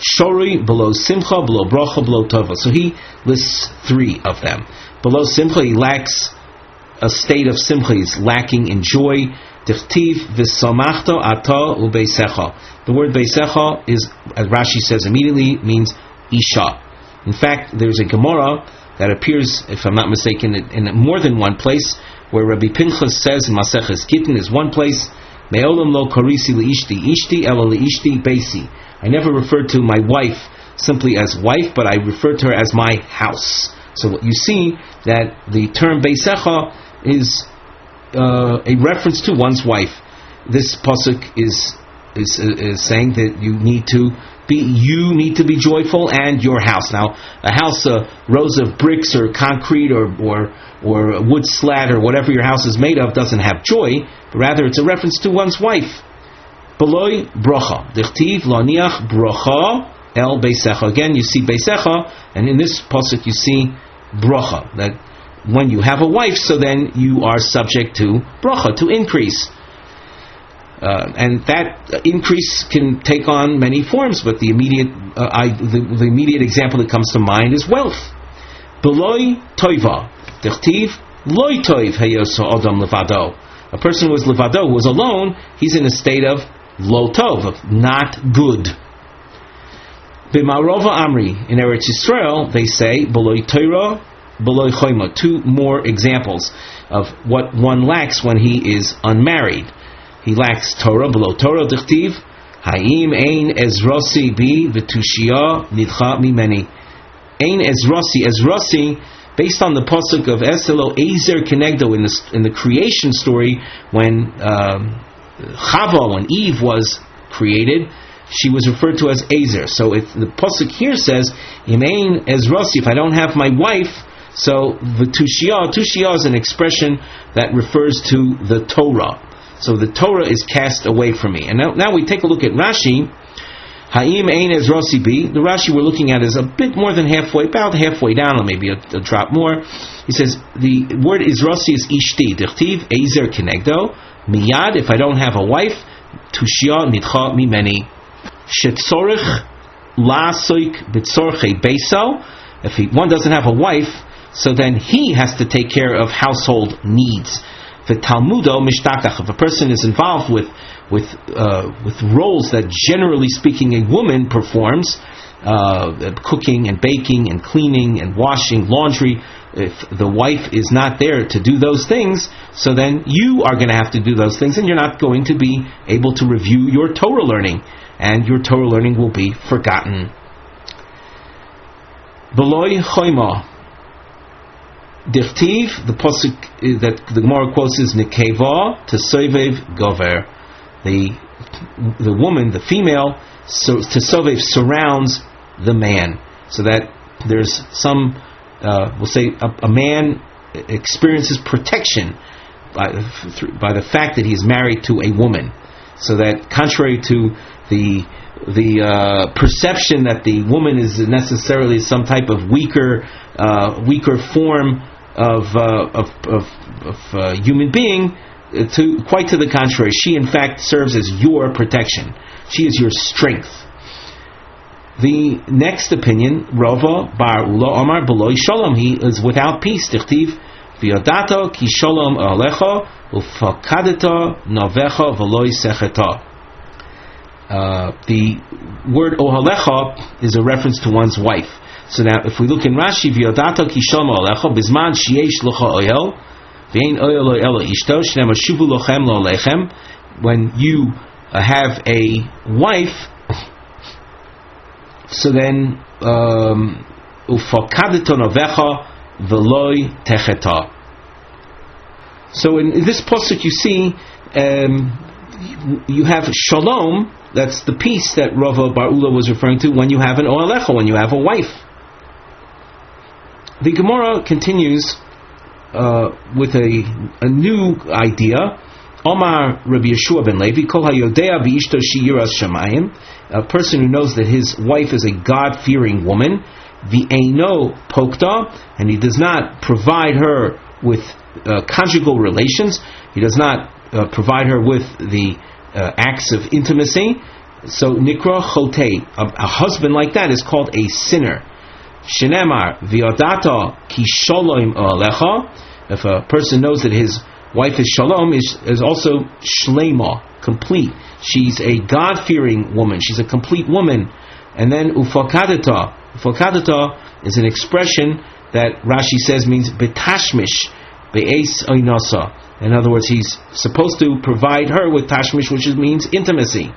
Shori, below Simcha, below Bracha, below Tova. So he lists 3 of them. Below Simcha, he lacks a state of Simcha. He's lacking in joy. Dichtiv v'samachto ata u'beisecha. The word beisecha is, as Rashi says immediately, means Isha. In fact, there's a Gomorrah that appears, if I'm not mistaken, in more than one place, where Rabbi Pinchas says in Maseches Gittin is one place, Me'olam lo karisi li'ishti ela li'ishti beisi. I never referred to my wife simply as wife, but I referred to her as my house. So what you see that the term beisecha is a reference to one's wife. This pasuk is saying that you need to be joyful, and your house. Now, a house, rows of bricks or concrete or wood slat or whatever your house is made of doesn't have joy, but rather it's a reference to one's wife. Beloi brocha. Dichtiv laniach brocha el beisecha. Again, you see beisecha, and in this pasuk you see brocha. That when you have a wife, so then you are subject to brocha, to increase. And that increase can take on many forms, but the immediate example that comes to mind is wealth. Beloi toiva. Dichtiv loi toiv heyoso adam levado. A person who is levado, who is alone, he's in a state of lo tov, of not good. B'marova amri, in Eretz Yisrael, they say beloi torah, beloi choima. 2 more examples of what one lacks when he is unmarried. He lacks Torah, below Torah, dichtiv, Hayim ein ezrosi bi v'tushia nidcha mimeni. Ein ezrosi, based on the pasuk of Eselo Ezer Kenegdo in the creation story, when Chava, when Eve was created, she was referred to as Ezer. So if the pasuk here says, Im ein ezrosi, if I don't have my wife, so v'tushia is an expression that refers to the Torah. So the Torah is cast away from me. And now we take a look at Rashi. Ha'im ein ezrosi bi. The Rashi we're looking at is a bit more than halfway, about halfway down, or maybe a drop more. He says the word ezrosi is ishti. Dichtiv ezer kenegdo. Miyad, if I don't have a wife, tushia nidcha mimeni. Shetzorich la soik b'tzorchei beiso. If one doesn't have a wife, so then he has to take care of household needs. The talmudo mishtakach. If a person is involved with roles that generally speaking a woman performs, cooking and baking and cleaning and washing laundry, if the wife is not there to do those things, so then you are going to have to do those things, and you're not going to be able to review your Torah learning, and your Torah learning will be forgotten. Beloi choima. Dichtiv, the pasuk that the Gemara quotes is Nekeva Tesovev Gover. The woman, the female, Tesovev surrounds the man, so that there's some, we'll say, a man experiences protection by the fact that he's married to a woman. So that contrary to the perception that the woman is necessarily some type of weaker form of human being, quite to the contrary, she in fact serves as your protection. She is your strength. The next opinion, Rava Bar Ula Omar Beloi Shalom, he is without peace. Dichtiv V'yodato ki Shalom Alecha Ufakadeta Novecha V'loi Secheta. The word Ohalecha is a reference to one's wife. So now, if we look in Rashi, V'yodato ki Shalom Alecha Bizman Sheyesh Locha Oyel V'ein Oyel Lo Ela Ishto Shnema Shuvu Lochem Lo Lechem. When you have a wife, so then Ufakadeto Novecha V'loi Techeta. So in this pasuk you see you have Shalom. That's the peace that Rava Bar Ula was referring to when you have an Oalecha, when you have a wife. The Gemara continues with a new idea. Omar Rabbi Yeshua ben Levi, Kol hayodea b'ishto sheyiras shamayim, a person who knows that his wife is a God-fearing woman, v'eino pokta, and he does not provide her with conjugal relations, he does not provide her with the acts of intimacy, So nikra chotei, a husband like that is called a sinner. Shenemar v'yodata ki shalom alecha. If a person knows that his wife is shalom, is also shlema, complete. She's a God-fearing woman. She's a complete woman. And then ufakadata. Ufakadata is an expression that Rashi says means betashmish be'es oinasa. In other words, he's supposed to provide her with tashmish, which means intimacy.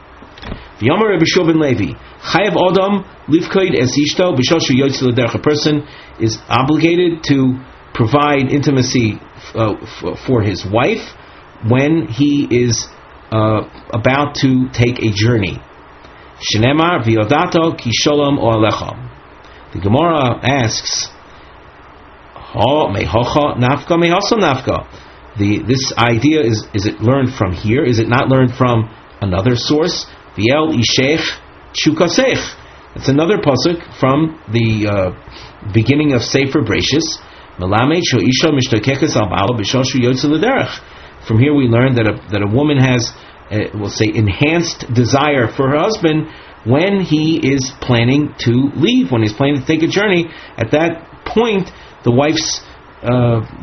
V'yamar Rabbi Shua ben Levi, chayav adam livkoid es ishto b'shal shu yotze l'derech. A person is obligated to provide intimacy for his wife when he is about to take a journey. Shenemar v'yodato ki shalom o'alecha. The Gemara asks, mehocha nafka mehosa nafka. This idea is it learned from here? Is it not learned from another source? V'el ishech chukasech. It's another pasuk from the beginning of Sefer Breshis. Melamed sho isha mishtakeches al ba'ala b'shal shu yotze l'derech. From here we learn that a woman has, we'll say, enhanced desire for her husband when he is planning to leave, when he's planning to take a journey. At that point, the wife's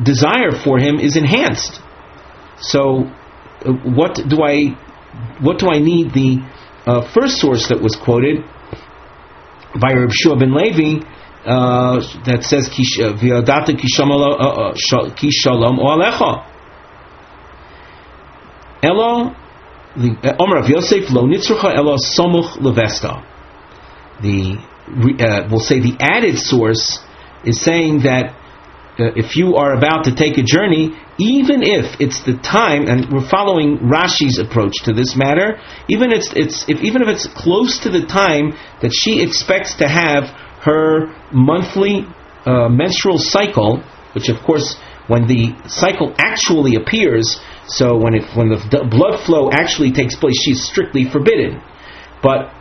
desire for him is enhanced. So, what do I need the first source that was quoted by Rabbi Shua ben Levi that says v'yadata ki shalom o'alecha? Elo Omer Rav Yosef lo nitzrucha elo somuch levesta. We'll say the added source is saying that if you are about to take a journey, even if it's the time, and we're following Rashi's approach to this matter, even if it's close to the time that she expects to have her monthly menstrual cycle, which of course when the cycle actually appears, so when the blood flow actually takes place, she's strictly forbidden. But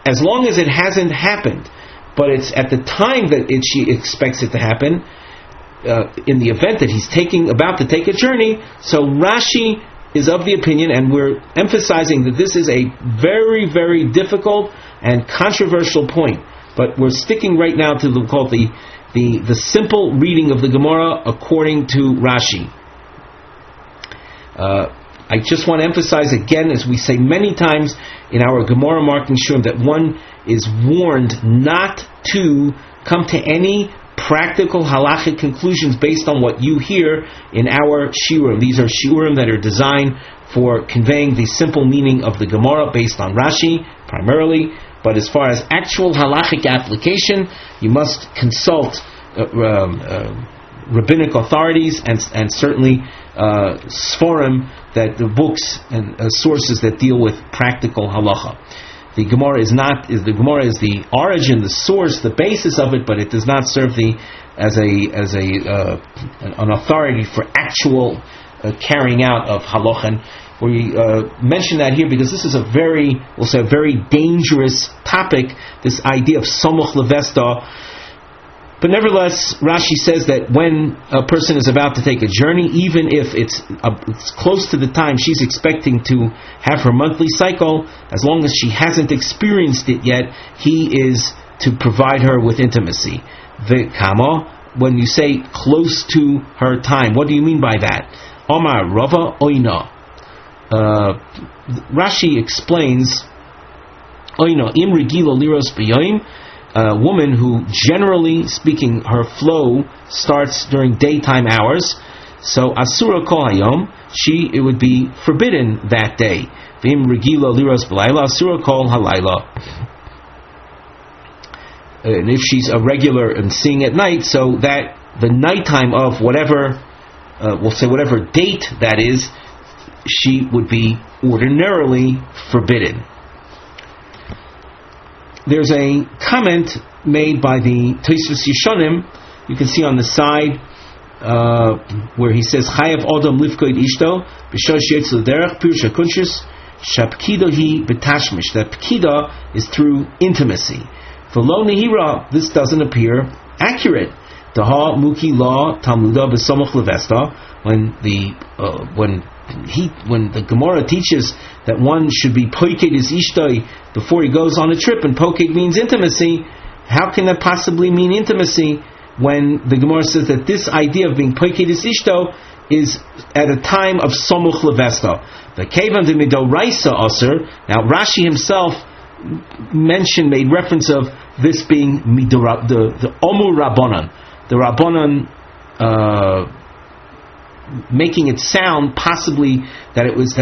as long as it hasn't happened, but it's at the time that she expects it to happen, in the event that he's about to take a journey, so Rashi is of the opinion, and we're emphasizing that this is a very, very difficult and controversial point, but we're sticking right now to the simple reading of the Gomorrah according to Rashi. I just want to emphasize again, as we say many times in our Gomorrah marking shurim, that one is warned not to come to any practical halachic conclusions based on what you hear in our shiurim. These are shiurim that are designed for conveying the simple meaning of the Gemara based on Rashi primarily, but as far as actual halachic application, you must consult rabbinic authorities and certainly sforim, that the books and sources that deal with practical halacha. The Gemara is the origin, the source, the basis of it, but it does not serve as an authority for actual carrying out of halacha. And we mention that here because this is a very dangerous topic. This idea of somuch levesta. But nevertheless, Rashi says that when a person is about to take a journey, even if it's close to the time she's expecting to have her monthly cycle, as long as she hasn't experienced it yet, he is to provide her with intimacy. V'kama, when you say close to her time, what do you mean by that? Omar Rava Oina. Rashi explains, Oina im regilo liros b'yoim, a woman who, generally speaking, her flow starts during daytime hours. So asura kol hayom, it would be forbidden that day. V'im regila liros b'layla asura kol halayla. And if she's a regular and seeing at night, so that the nighttime of whatever date that is, she would be ordinarily forbidden. There's a comment made by the Tosfos Yishonim. You can see on the side where he says, "Chayav Adam Livkoid Ishto b'shal she'yotze l'derech pirush hakunshus shapkido hi betashmish." That pkida is through intimacy. V'lo nehira, this doesn't appear accurate. Daha muki la talmuda b'somuch levesta, when when the Gomorrah teaches that one should be poiked his ishtoi before he goes on a trip, and poiked means intimacy, how can that possibly mean intimacy when the Gemara says that this idea of being poiked his ishto is at a time of somuch levesto? The kevan de midoraisa aser. Now Rashi himself made reference of this being the omur rabbanon, the rabbanon making it sound possibly that it's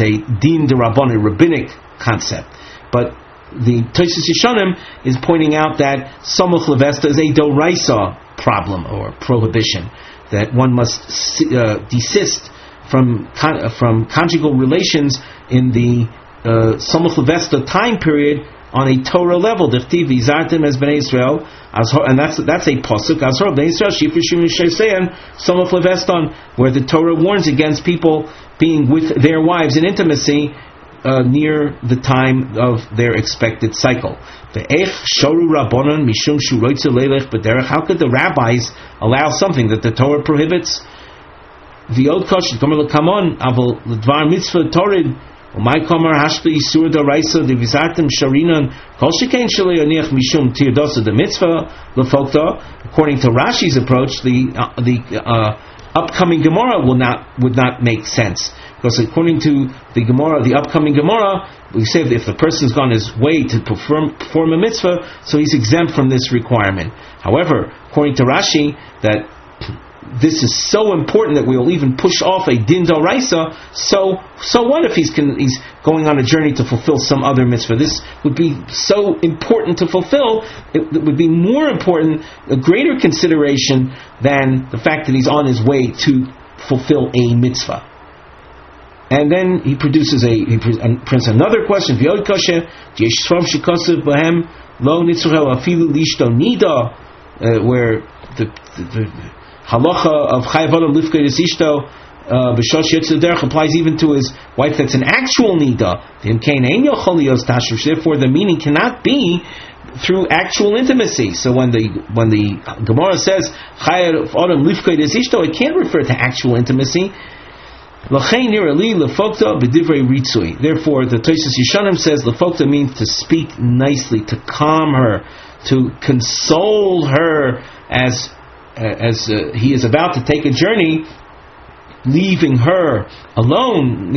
a din de rabbanon, rabbinic concept, but the Tosfos Yeshanim is pointing out that Samuch Levesta is a doraisa problem or prohibition, that one must desist from conjugal relations in the Samuch Levesta time period on a Torah level. Dechtiv Vizartim as Bnei Israel, and that's a pasuk. Azhor Bnei Israel Shifrishim Sheiseyan Samuch Leveston, where the Torah warns against people being with their wives in intimacy near the time of their expected cycle. How could the rabbis allow something that the Torah prohibits? According to Rashi's approach, the upcoming Gemara would not make sense, because according to the Gomorrah, the upcoming Gomorrah, we say that if the person's gone his way to perform a mitzvah, so he's exempt from this requirement. However, according to Rashi, that this is so important that we will even push off a din d'oraisa. So what if he's going on a journey to fulfill some other mitzvah? This would be so important to fulfill. It would be more important, a greater consideration than the fact that he's on his way to fulfill a mitzvah. And then he presents another question. Where the halacha of Chayav Adam Lifkei Des Ishto B'Shosh Yetzer Derech applies even to his wife that's an actual nida. Therefore, the meaning cannot be through actual intimacy. So when the Gemara says Chayav Adam Lifkei Des Ishto, it can't refer to actual intimacy. Therefore, the Tosfos Yeshanim says lefokta means to speak nicely, to calm her, to console her as he is about to take a journey, leaving her alone,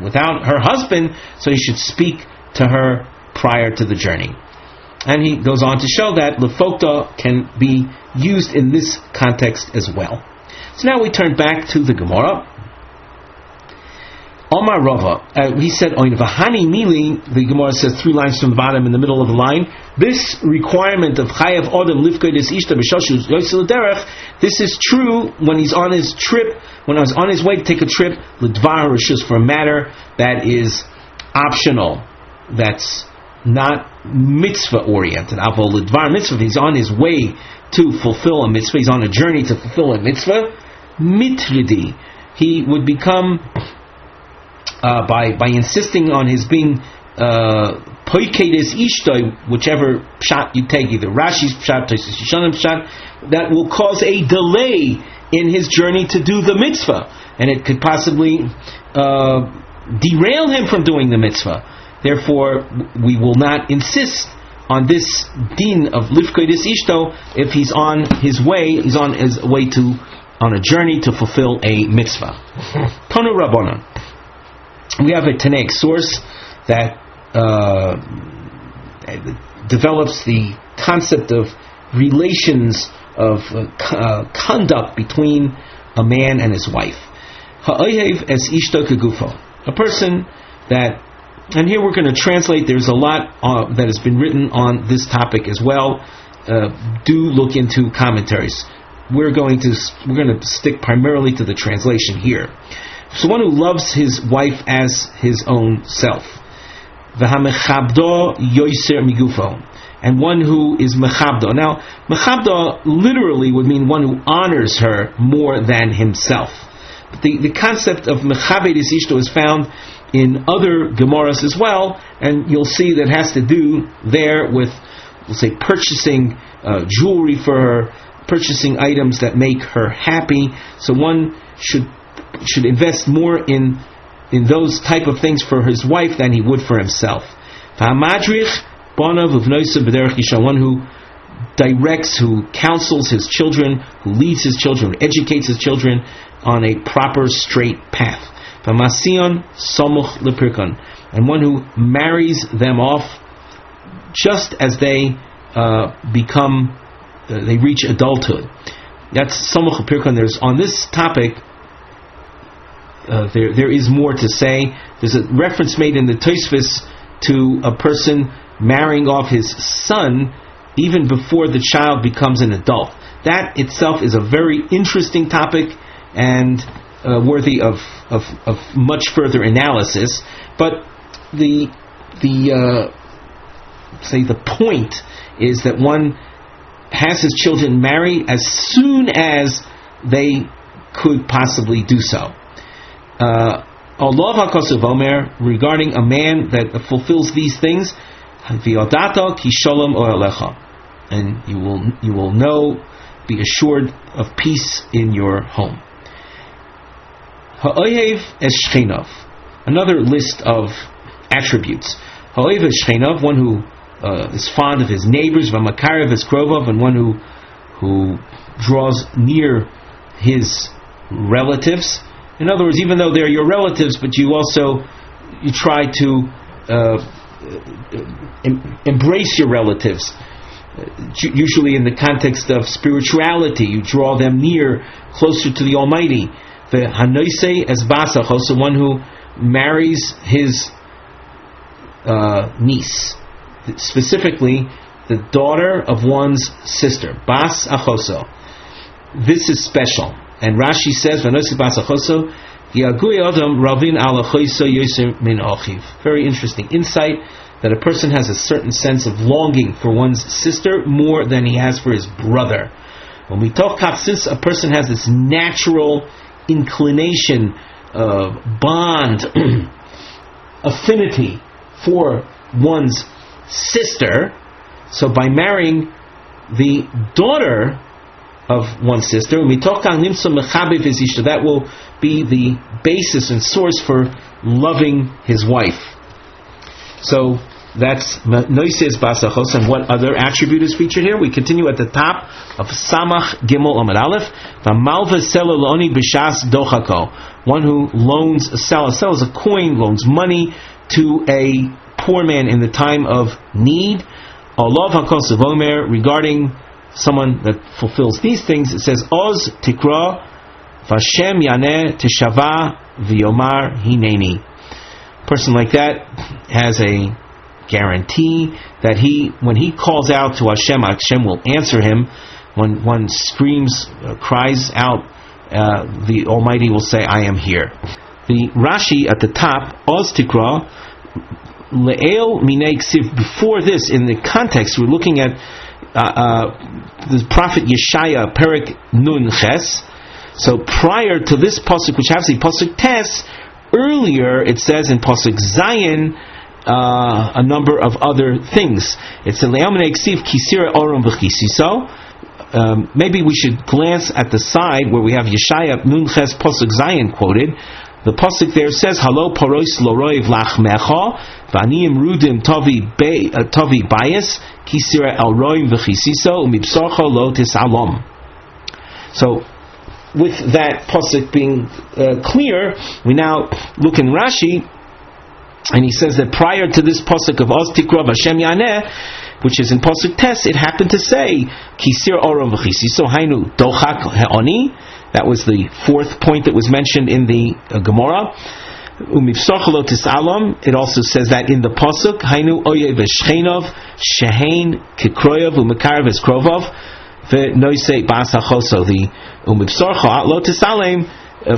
without her husband, so he should speak to her prior to the journey. And he goes on to show that lefokta can be used in this context as well. So now we turn back to the Gemara. Omar Rava, he said, Oin Vahani Mili, the Gemara says 3 lines from the bottom in the middle of the line, this requirement of Chayav Odom Lifkei Des Ishto B'Shoshu Yotzei L'Derech, this is true when he's on his trip, when I was on his way to take a trip, L'Dvar Rishus, for a matter that is optional, that's not mitzvah oriented. Avol L'Dvar Mitzvah, he's on his way to fulfill a mitzvah, he's on a journey to fulfill a mitzvah, Mitridi, he would become by insisting on his being poikedes ishtoi, whichever pshat you take, either Rashi's pshat, Tosfos Yeshanim's pshat, that will cause a delay in his journey to do the mitzvah, and it could possibly derail him from doing the mitzvah. Therefore, we will not insist on this din of lifkodes ishto if he's on his way on a journey to fulfill a mitzvah. Tanu Rabbanan. We have a Tanaic source that develops the concept of relations of conduct between a man and his wife. Ha'oyev es ishto kegufo. A person that, and here we're going to translate, there's a lot that has been written on this topic as well. Do look into commentaries. We're going to stick primarily to the translation here. So one who loves his wife as his own self. V'hamechabdo yoiser migufo. And one who is mechabdo. Now, mechabdo literally would mean one who honors her more than himself. But the concept of mechabed ishto is found in other Gemorahs as well, and you'll see that has to do there with, we'll say, purchasing jewelry for her, purchasing items that make her happy. So one should should invest more in those type of things for his wife than he would for himself. One who directs, who counsels his children, who leads his children, who educates his children on a proper, straight path. And one who marries them off just as they they reach adulthood. That's Samuch L'Pirkon. There's on this topic. There is more to say. There's a reference made in the Tosfos to a person marrying off his son even before the child becomes an adult. That itself is a very interesting topic and worthy of much further analysis. But the point is that one has his children married as soon as they could possibly do so. Allah HaKosuv Omer, regarding a man that fulfills these things, V'yodato ki shalom o'elecha, and you will know, be assured of peace in your home. Ha'oyev es shchenov, another list of attributes. Ha'oyev es shchenov, one who is fond of his neighbors, v'makarev es krovov, and one who draws near his relatives. In other words, even though they're your relatives, but you try to embrace your relatives. Usually in the context of spirituality, you draw them near, closer to the Almighty. The hanoisei es basach, so one who marries his niece, specifically the daughter of one's sister, bas achoso. This is special. And Rashi says, very interesting insight, that a person has a certain sense of longing for one's sister more than he has for his brother. When we talk kach, since a person has this natural inclination, bond, affinity for one's sister, so by marrying the daughter of one sister, that will be the basis and source for loving his wife. So that's noises basachos. And what other attribute is featured here? We continue at the top of Samach Gimel Amud Aleph. V'malva seloloni b'shas dochako. One who loans a sell is a coin, loans money to a poor man in the time of need. Allah HaKosuv Omer, regarding someone that fulfills these things, it says, Oz tikra v'Hashem yaneh teshava v'yomar hineni. Person like that has a guarantee that when he calls out to Hashem, Hashem will answer him. When one screams, cries out, the Almighty will say, I am here. The Rashi at the top, Oz tikra le'el minei ksiv. Before this, in the context, we're looking at the prophet Yeshaya, Perek Nun Ches. So prior to this pasuk, which has the pasuk Tes, earlier it says in pasuk Zayin a number of other things. It said Le'amanei Ksiv Kisira Oram V'Chisiso. Maybe we should glance at the side where we have Yeshaya Nun Ches pasuk Zayin quoted. The pasuk there says, "Halo parois loroiv lachmecha, v'aniim rudim tovi bayis, kisira el roim v'chisiso, umibsorcha lo tisalom." So, with that pasuk being clear, we now look in Rashi, and he says that prior to this pasuk of Oz tikra v'Hashem yaneh, which is in pasuk Tes, it happened to say kisir oram v'chisiso hainu dochak he'oni. That was the fourth point that was mentioned in the Gomorrah. It also says that in the pasuk, Hainu oyev v'shchenov shehein kikroyev u'mekarev eskrovov v'noisei ba'asachoso. The umibsorcha lo tisalem,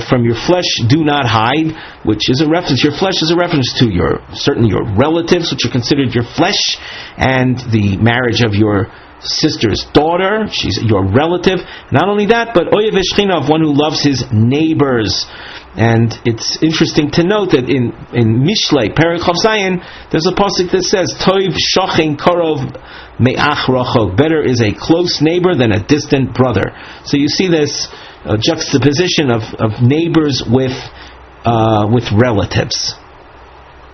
from your flesh do not hide, which is a reference. Your flesh is a reference to certainly your relatives, which are considered your flesh, and the marriage of your sister's daughter, she's your relative. Not only that, but oyev v'shchenov, one who loves his neighbors. And it's interesting to note that in Mishlei, Perek Chav Zayin, there's a pasuk that says, Toiv shochen korov me'ach rachok. Better is a close neighbor than a distant brother. So you see this juxtaposition of neighbors with relatives.